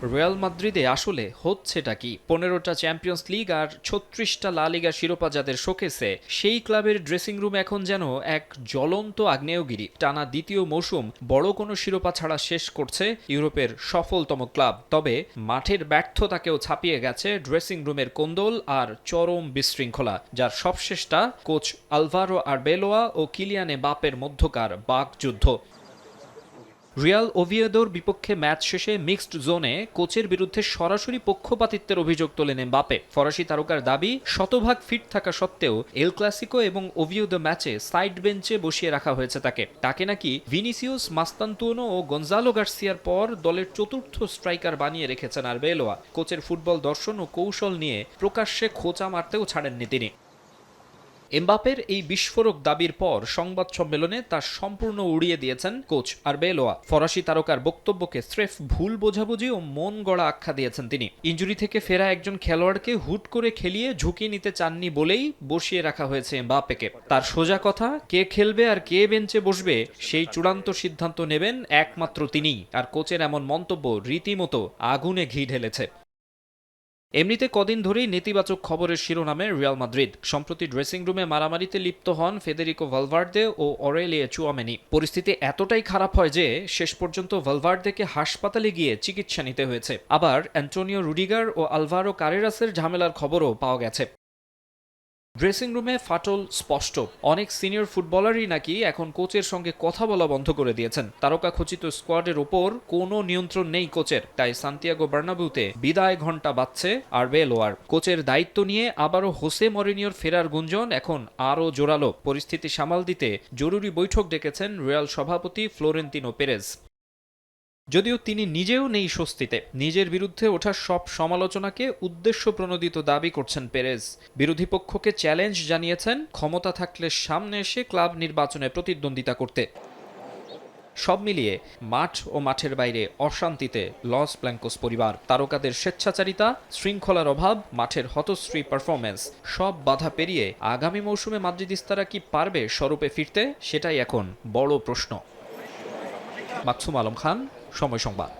Real মাদ্রিদে আসলে হচ্ছেটা কি? ১৫টা চ্যাম্পিয়ন্স লিগ আর ৩৬টা লা লিগা শিরোপা যাদের শোকেসে, সেই ক্লাবের ড্রেসিং রুম এখন যেন এক জ্বলন্ত আগ্নেয়গিরি। টানা দ্বিতীয় মৌসুম বড় কোনো শিরোপা ছাড়া শেষ করছে ইউরোপের সফলতম ক্লাব। তবে মাঠের ব্যর্থতাকেও ছাপিয়ে গেছে ড্রেসিং রুমের কোন্দল আর চরম বিশৃঙ্খলা, যার সবশেষটা কোচ আলভারো আরবেলোয়া ও কিলিয়ান এমবাপ্পের মধ্যকার বাকযুদ্ধ। রিয়াল ওভিয়েদোর বিপক্ষে ম্যাচ শেষে মিক্সড জোনে কোচের বিরুদ্ধে সরাসরি পক্ষপাতিত্বের অভিযোগ তোলেন এমবাপ্পে। ফরাসি তারকার দাবি, শতভাগ ফিট থাকা সত্ত্বেও এল ক্লাসিকো এবং ওভিয়েদো ম্যাচে সাইড বেঞ্চে বসিয়ে রাখা হয়েছে তাকে নাকি ভিনিসিউস, মাস্তান্তুনো ও গঞ্জালো গার্সিয়ার পর দলের চতুর্থ স্ট্রাইকার বানিয়ে রেখেছেন আরবেলোয়া। কোচের ফুটবল দর্শন ও কৌশল নিয়ে প্রকাশ্যে খোঁচা মারতেও ছাড়েননি তিনি। এমবাপ্পের এই বিস্ফোরক দাবির পর সংবাদ সম্মেলনে তা সম্পূর্ণ উড়িয়ে দিয়েছেন কোচ আরবেলোয়া। ফরাসি তারকার বক্তব্যকে স্রেফ ভুল বোঝাবুঝি ও মন গড়া আখ্যা দিয়েছেন তিনি। ইনজুরি থেকে ফেরা একজন খেলোয়াড়কে হুট করে খেলিয়ে ঝুঁকি নিতে চাননি বলেই বসিয়ে রাখা হয়েছে এমবাপ্পেকে। তার সোজা কথা, কে খেলবে আর কে বেঞ্চে বসবে সেই চূড়ান্ত সিদ্ধান্ত নেবেন একমাত্র তিনিই। আর কোচের এমন মন্তব্য রীতিমতো আগুনে ঘি ঢেলেছে। এমনিতে কদিন ধরেই নেতিবাচক খবরের শিরোনামে রিয়াল মাদ্রিদ। সম্প্রতি ড্রেসিং রুমে মারামারিতে লিপ্ত হন ফেদেরিকো ভালভার্দে ও অরেলিয়া চুয়ামেনি। পরিস্থিতি এতটাই খারাপ হয় যে শেষ পর্যন্ত ভালভার্দেকে হাসপাতালে গিয়ে চিকিৎসা নিতে হয়েছে। আবার অ্যান্টোনিও রুডিগার ও আলভারো কারেরাসের ঝামেলার খবরও পাওয়া গেছে। ড্রেসিং রুমে ফাটল স্পষ্ট। অনেক সিনিয়র ফুটবলারই নাকি এখন কোচের সঙ্গে কথা বলা বন্ধ করে দিয়েছেন। তারকা খচিত স্কোয়াডের ওপর কোনো নিয়ন্ত্রণ নেই কোচের। তাই সান্তিয়াগো বার্নাব্যুতে বিদায় ঘণ্টা বাজছে আরবেলোয়ার। কোচের দায়িত্ব নিয়ে আবারও হোসে মরিনিওর ফেরার গুঞ্জন এখন আরও জোরালো। পরিস্থিতি সামাল দিতে জরুরি বৈঠক ডেকেছেন রিয়াল সভাপতি ফ্লোরেন্তিনো পেরেজ। যদিও তিনি নিজেও নেই স্বস্তিতে। নিজের বিরুদ্ধে ওঠা সব সমালোচনাকে উদ্দেশ্য প্রণোদিত দাবি করছেন পেরেজ। বিরোধী পক্ষকে চ্যালেঞ্জ জানিয়েছেন ক্ষমতা থাকলে সামনে এসে ক্লাব নির্বাচনে প্রতিদ্বন্দ্বিতা করতে। সব মিলিয়ে মাঠ ও মাঠের বাইরে অশান্তিতে লস ব্ল্যাঙ্কোস পরিবার। তারকাদের স্বেচ্ছাচারিতা, শৃঙ্খলার অভাব, মাঠের হতশ্রী পারফরম্যান্স, সব বাধা পেরিয়ে আগামী মৌসুমে মাদ্রিদিস্তারা কি পারবে স্বরূপে ফিরতে, সেটাই এখন বড় প্রশ্ন। মাকসুম আলম খান, সময় সংবাদ।